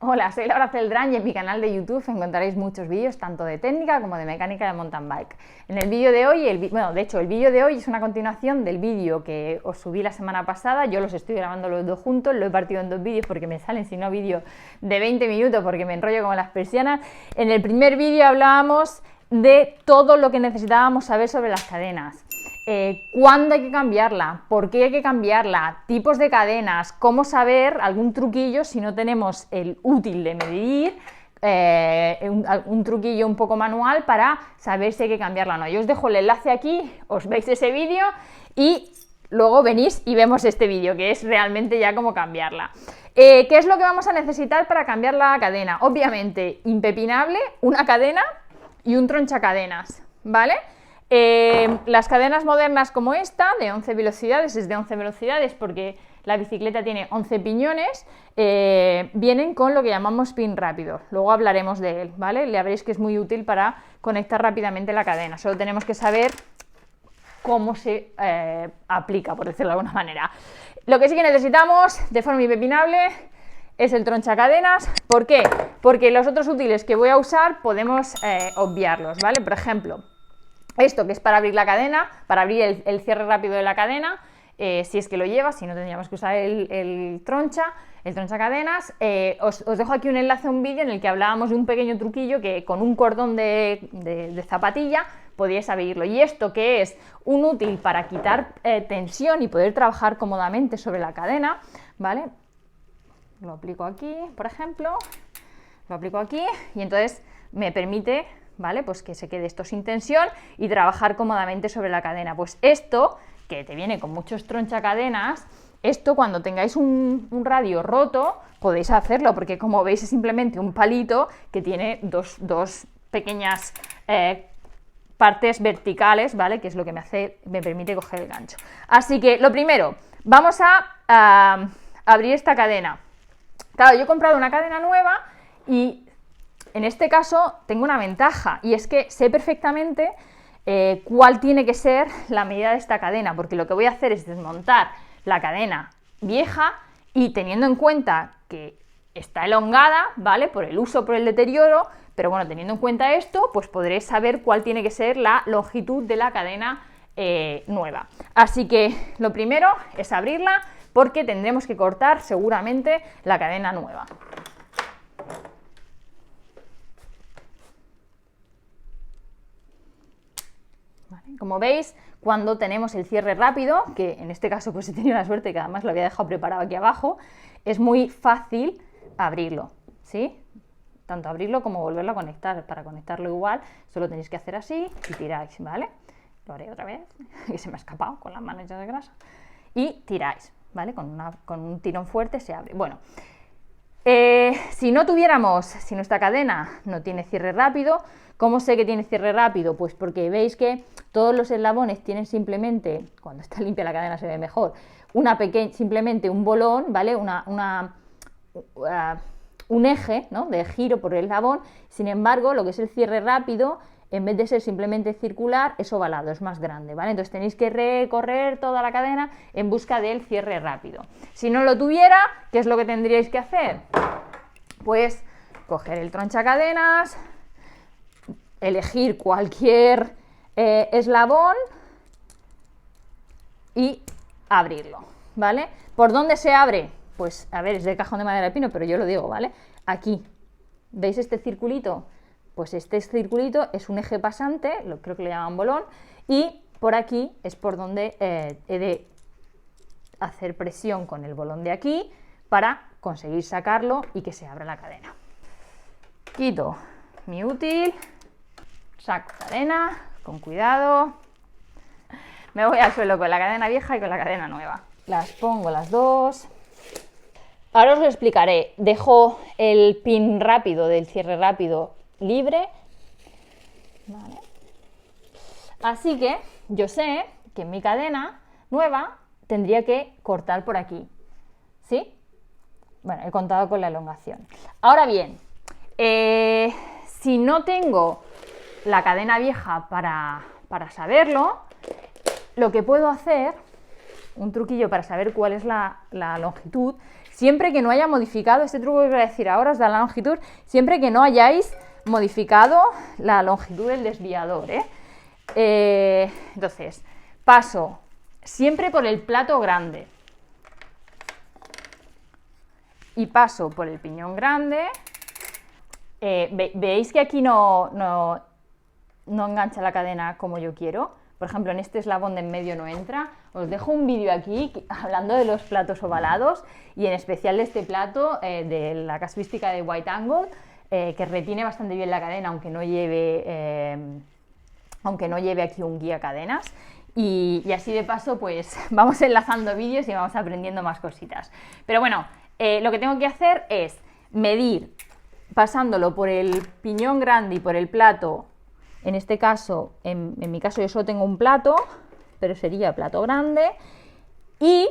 Hola, soy Laura Celdrán y en mi canal de YouTube encontraréis muchos vídeos tanto de técnica como de mecánica de mountain bike. En el vídeo de hoy, el vídeo de hoy es una continuación del vídeo que os subí la semana pasada. Yo los estoy grabando los dos juntos, lo he partido en dos vídeos porque me salen si no vídeos de 20 minutos porque me enrollo como las persianas. En el primer vídeo hablábamos de todo lo que necesitábamos saber sobre las cadenas. ¿Cuándo hay que cambiarla? ¿Por qué hay que cambiarla? Tipos de cadenas, cómo saber algún truquillo si no tenemos el útil de medir, un truquillo un poco manual para saber si hay que cambiarla o no. Yo os dejo el enlace aquí, os veis ese vídeo y luego venís y vemos este vídeo, que es realmente ya cómo cambiarla. ¿Qué es lo que vamos a necesitar para cambiar la cadena? Obviamente, impepinable, una cadena y un tronchacadenas, ¿vale? Las cadenas modernas como esta, de 11 velocidades, es de 11 velocidades porque la bicicleta tiene 11 piñones, vienen con lo que llamamos pin rápido. Luego hablaremos de él, ¿vale? Ya veréis que es muy útil para conectar rápidamente la cadena. Solo tenemos que saber cómo se aplica, por decirlo de alguna manera. Lo que sí que necesitamos de forma impepinable es el tronchacadenas. ¿Por qué? Porque los otros útiles que voy a usar podemos obviarlos, ¿vale? Por ejemplo, esto que es para abrir la cadena, para abrir el cierre rápido de la cadena, si es que lo lleva, si no tendríamos que usar el tronchacadenas. Os dejo aquí un enlace a un vídeo en el que hablábamos de un pequeño truquillo que con un cordón de zapatilla podíais abrirlo. Y esto que es un útil para quitar tensión y poder trabajar cómodamente sobre la cadena, ¿vale? Lo aplico aquí, por ejemplo, lo aplico aquí y entonces me permite, ¿vale? Pues que se quede esto sin tensión y trabajar cómodamente sobre la cadena. Pues esto, que te viene con muchos tronchacadenas, esto cuando tengáis un radio roto podéis hacerlo, porque como veis es simplemente un palito que tiene dos pequeñas partes verticales, ¿vale? Que es lo que me permite coger el gancho. Así que lo primero, vamos a abrir esta cadena. Claro, yo he comprado una cadena nueva y en este caso tengo una ventaja y es que sé perfectamente cuál tiene que ser la medida de esta cadena, porque lo que voy a hacer es desmontar la cadena vieja y teniendo en cuenta que está elongada, ¿vale? Por el uso, por el deterioro, pero bueno, teniendo en cuenta esto, pues podré saber cuál tiene que ser la longitud de la cadena nueva. Así que lo primero es abrirla porque tendremos que cortar seguramente la cadena nueva. Como veis, cuando tenemos el cierre rápido, que en este caso pues he tenido la suerte que además lo había dejado preparado aquí abajo, es muy fácil abrirlo, ¿sí? Tanto abrirlo como volverlo a conectar. Para conectarlo igual, solo tenéis que hacer así y tiráis, ¿vale? Lo haré otra vez, que se me ha escapado con las manos llenas de grasa. Y tiráis, ¿vale? Con un tirón fuerte se abre. Bueno, si nuestra cadena no tiene cierre rápido, ¿cómo sé que tiene cierre rápido? Pues porque veis que todos los eslabones tienen simplemente, cuando está limpia la cadena se ve mejor, simplemente un bolón, ¿vale? Un eje, ¿no? De giro por el eslabón. Sin embargo, lo que es el cierre rápido, en vez de ser simplemente circular, es ovalado, es más grande, ¿vale? Entonces tenéis que recorrer toda la cadena en busca del cierre rápido. Si no lo tuviera, ¿qué es lo que tendríais que hacer? Pues coger el tronchacadenas, elegir cualquier eslabón y abrirlo, ¿vale? ¿Por dónde se abre? Pues, a ver, es del cajón de madera de pino, pero yo lo digo, ¿vale? Aquí, ¿veis este circulito? Pues este circulito es un eje pasante, creo que le llaman bolón, y por aquí es por donde he de hacer presión con el bolón de aquí para conseguir sacarlo y que se abra la cadena. Quito mi útil, saco cadena, con cuidado, me voy al suelo con la cadena vieja y con la cadena nueva. Las pongo las dos. Ahora os lo explicaré. Dejo el pin rápido del cierre rápido libre, ¿vale? Así que yo sé que en mi cadena nueva tendría que cortar por aquí, ¿sí? Bueno, he contado con la elongación. Ahora bien, si no tengo la cadena vieja para saberlo, lo que puedo hacer, un truquillo para saber cuál es la longitud, siempre que no haya modificado, este truco que voy a decir ahora os da la longitud, siempre que no hayáis modificado la longitud del desviador, entonces, paso siempre por el plato grande y paso por el piñón grande. Veis que aquí no engancha la cadena como yo quiero. Por ejemplo, en este eslabón de en medio no entra. Os dejo un vídeo aquí hablando de los platos ovalados y en especial de este plato de la casuística de White Angle, que retiene bastante bien la cadena, aunque no lleve aquí un guía cadenas. Y así de paso, pues vamos enlazando vídeos y vamos aprendiendo más cositas. Pero bueno, lo que tengo que hacer es medir pasándolo por el piñón grande y por el plato. En este caso, en mi caso yo solo tengo un plato, pero sería plato grande. Y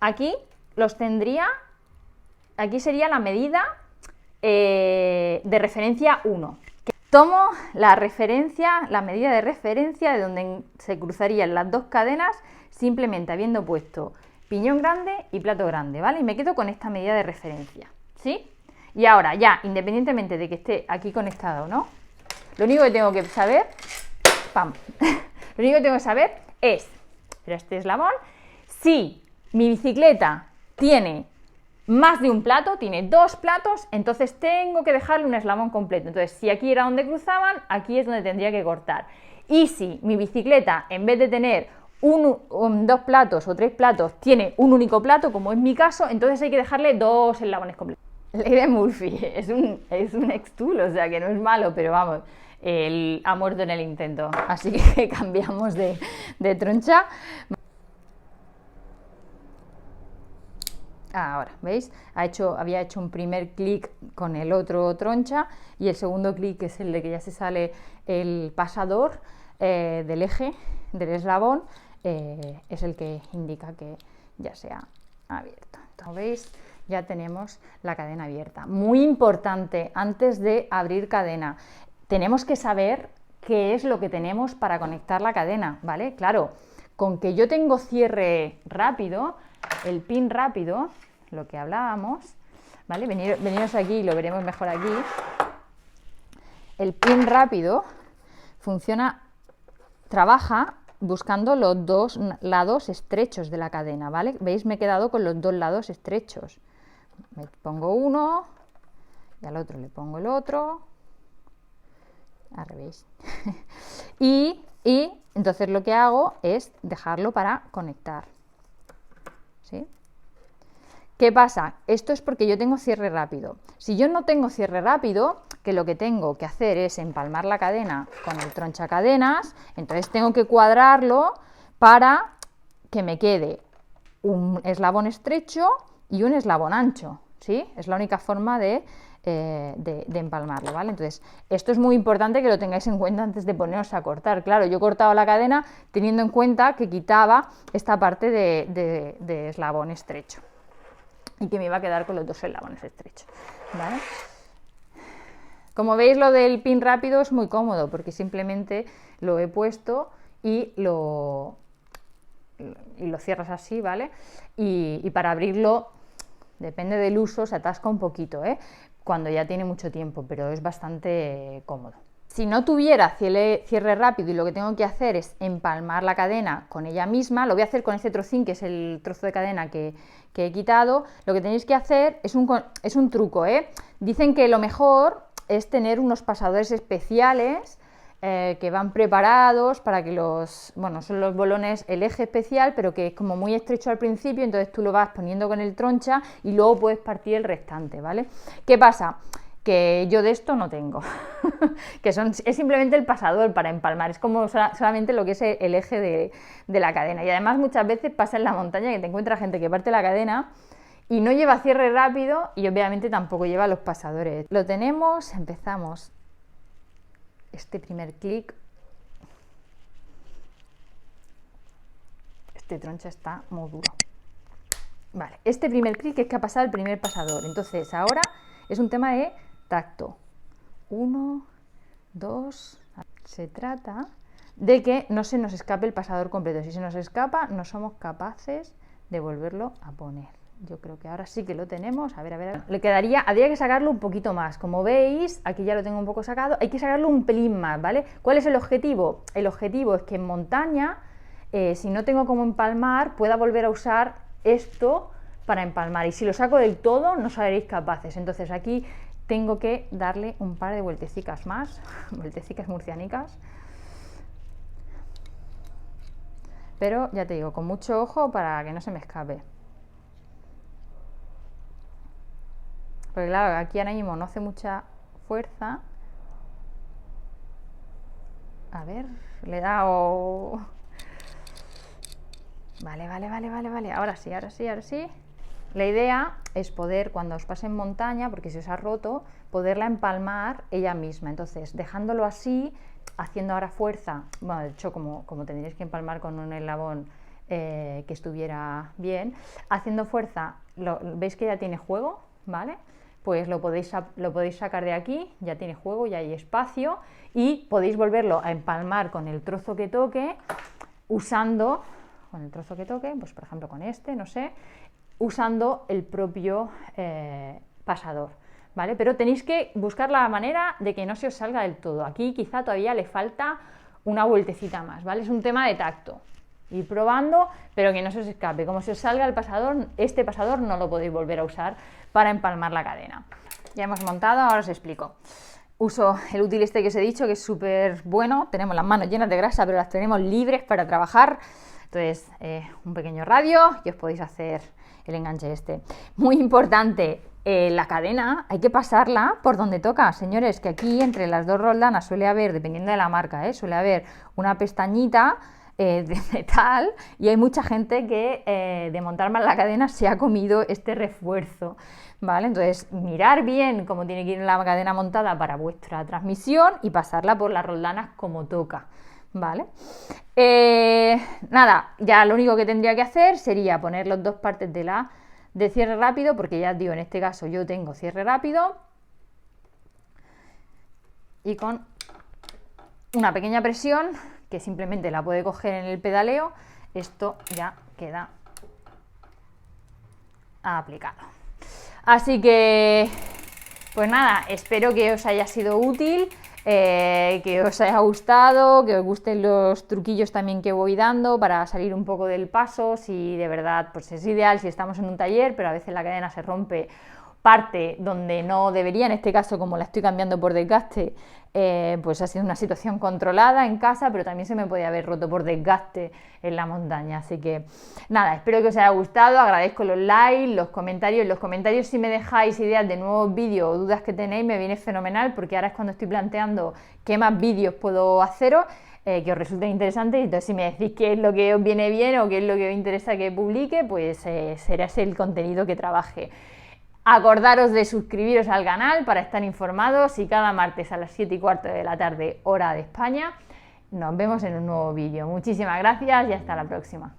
aquí los tendría, aquí sería la medida de referencia 1. Tomo la medida de referencia de donde se cruzarían las dos cadenas, simplemente habiendo puesto piñón grande y plato grande, ¿vale? Y me quedo con esta medida de referencia, ¿sí? Y ahora ya, independientemente de que esté aquí conectado o no, lo único que tengo que saber, ¡pam! Lo único que tengo que saber es, este eslabón, si mi bicicleta tiene más de un plato, tiene 2 platos, entonces tengo que dejarle un eslabón completo. Entonces, si aquí era donde cruzaban, aquí es donde tendría que cortar. Y si mi bicicleta, en vez de tener 2 platos o 3 platos, tiene un único plato, como es mi caso, entonces hay que dejarle 2 eslabones completos. Ley de Murphy, es un ex-tool, o sea que no es malo, pero vamos, él ha muerto en el intento, así que cambiamos de troncha. Ahora, ¿veis? Había hecho un primer clic con el otro troncha y el segundo clic, que es el de que ya se sale el pasador del eje, del eslabón, es el que indica que ya se ha abierto. Entonces, ¿veis? Ya tenemos la cadena abierta. Muy importante, antes de abrir cadena, tenemos que saber qué es lo que tenemos para conectar la cadena, ¿vale? Claro, con que yo tengo cierre rápido, el pin rápido, lo que hablábamos, ¿vale? Veniros aquí y lo veremos mejor aquí. El pin rápido trabaja buscando los 2 lados estrechos de la cadena, ¿vale? ¿Veis? Me he quedado con los 2 lados estrechos. Me pongo uno y al otro le pongo el otro. Ahora veis. y entonces lo que hago es dejarlo para conectar. ¿Sí? ¿Qué pasa? Esto es porque yo tengo cierre rápido. Si yo no tengo cierre rápido, que lo que tengo que hacer es empalmar la cadena con el tronchacadenas, entonces tengo que cuadrarlo para que me quede un eslabón estrecho y un eslabón ancho, ¿sí? Es la única forma de empalmarlo, ¿vale? Entonces, esto es muy importante que lo tengáis en cuenta antes de poneros a cortar. Claro, yo he cortado la cadena teniendo en cuenta que quitaba esta parte de eslabón estrecho y que me iba a quedar con los 2 eslabones estrechos, ¿vale? Como veis, lo del pin rápido es muy cómodo porque simplemente lo he puesto y lo cierras así, ¿vale? Y para abrirlo, depende del uso, se atasca un poquito, cuando ya tiene mucho tiempo, pero es bastante cómodo. Si no tuviera cierre rápido y lo que tengo que hacer es empalmar la cadena con ella misma, lo voy a hacer con este trocín, que es el trozo de cadena que he quitado. Lo que tenéis que hacer es un truco, Dicen que lo mejor es tener unos pasadores especiales que van preparados para que son los bolones, el eje especial, pero que es como muy estrecho al principio, entonces tú lo vas poniendo con el troncha y luego puedes partir el restante, ¿vale? ¿Qué pasa? Que yo de esto no tengo, es simplemente el pasador para empalmar, es como solamente lo que es el eje de la cadena. Y además muchas veces pasa en la montaña que te encuentras gente que parte la cadena y no lleva cierre rápido y obviamente tampoco lleva los pasadores. Lo tenemos, empezamos este primer clic. Este troncha está muy duro. Vale, este primer clic es que ha pasado el primer pasador, entonces ahora es un tema de tacto. 1, 2, se trata de que no se nos escape el pasador completo. Si se nos escapa, no somos capaces de volverlo a poner, Yo creo que ahora sí que lo tenemos. A ver, a ver. Le quedaría, habría que sacarlo un poquito más. Como veis, aquí ya lo tengo un poco sacado. Hay que sacarlo un pelín más, ¿vale? ¿Cuál es el objetivo? El objetivo es que en montaña, si no tengo como empalmar, pueda volver a usar esto para empalmar. Y si lo saco del todo, no seréis capaces. Entonces aquí tengo que darle un par de vueltecicas más. Vueltecicas murcianicas. Pero ya te digo, con mucho ojo para que no se me escape. Porque claro, aquí ahora mismo no hace mucha fuerza. A ver, le he dado... Vale, vale, vale, vale, vale. Ahora sí, ahora sí, ahora sí. La idea es poder, cuando os pase en montaña, porque si os ha roto, poderla empalmar ella misma. Entonces, dejándolo así, haciendo ahora fuerza, bueno, de hecho, como tendríais que empalmar con un eslabón que estuviera bien, haciendo fuerza, ¿veis que ya tiene juego? ¿Vale? Pues lo podéis sacar de aquí, ya tiene juego, ya hay espacio, y podéis volverlo a empalmar con el trozo que toque, usando, con el trozo que toque, pues por ejemplo con este, no sé, usando el propio pasador, ¿vale? Pero tenéis que buscar la manera de que no se os salga del todo. Aquí quizá todavía le falta una vueltecita más, ¿vale? Es un tema de tacto. Ir probando, pero que no se os escape. Como se os salga el pasador, este pasador no lo podéis volver a usar para empalmar la cadena. Ya hemos montado, ahora os explico. Uso el útil este que os he dicho, que es súper bueno. Tenemos las manos llenas de grasa, pero las tenemos libres para trabajar. Entonces, un pequeño radio y os podéis hacer el enganche este. Muy importante, la cadena hay que pasarla por donde toca, señores, que aquí entre las dos roldanas suele haber, dependiendo de la marca, suele haber una pestañita de metal, y hay mucha gente que de montar mal la cadena se ha comido este refuerzo, ¿vale? Entonces, mirar bien cómo tiene que ir la cadena montada para vuestra transmisión y pasarla por las roldanas como toca, ¿vale? Nada, ya lo único que tendría que hacer sería poner las dos partes de cierre rápido, porque ya os digo, en este caso yo tengo cierre rápido, y con una pequeña presión, que simplemente la puede coger en el pedaleo, esto ya queda aplicado. Así que, pues nada, espero que os haya sido útil, que os haya gustado, que os gusten los truquillos también que voy dando para salir un poco del paso. Si de verdad, pues es ideal si estamos en un taller, pero a veces la cadena se rompe parte donde no debería, en este caso como la estoy cambiando por desgaste, pues ha sido una situación controlada en casa, pero también se me podía haber roto por desgaste en la montaña. Así que nada, espero que os haya gustado, agradezco los likes, los comentarios si me dejáis ideas de nuevos vídeos o dudas que tenéis, me viene fenomenal, porque ahora es cuando estoy planteando qué más vídeos puedo haceros, que os resulten interesantes. Y entonces si me decís qué es lo que os viene bien o qué es lo que os interesa que publique, pues será ese el contenido que trabaje. Acordaros de suscribiros al canal para estar informados, y cada martes a las 7:15 de la tarde, hora de España, nos vemos en un nuevo vídeo. Muchísimas gracias y hasta la próxima.